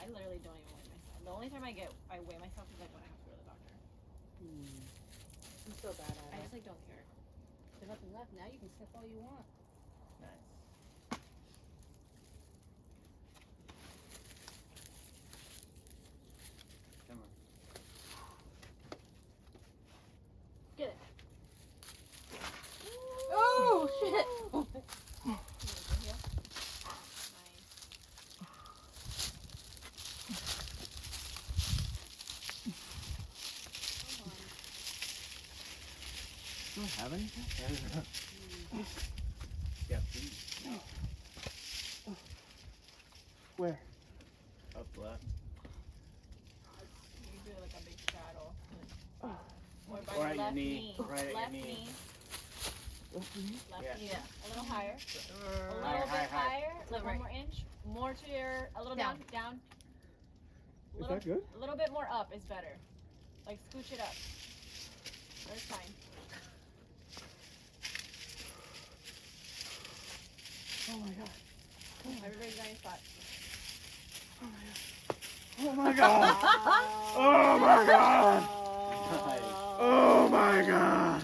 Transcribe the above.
I literally don't even weigh myself. The only time I weigh myself is like when I have to go to the doctor. I'm so bad at it. I just like don't care. There's nothing left. Now you can sip all you want. Nice. Come on. Get it. Oh shit! Do I have any? Yeah, please. Where? Up left. You do like a big straddle. Or by Or your at your left knee. knee. Right at your Left knee. knee. Left Yeah. knee. A little higher. A little Higher, bit higher. higher. Like Right. one more inch. More to your. A little down. Down. Is that good? A little bit more up is better. Like scooch it up. That's fine. Oh my god. Everybody's on your spot. Oh my god. Oh my god. Nice. Oh my god.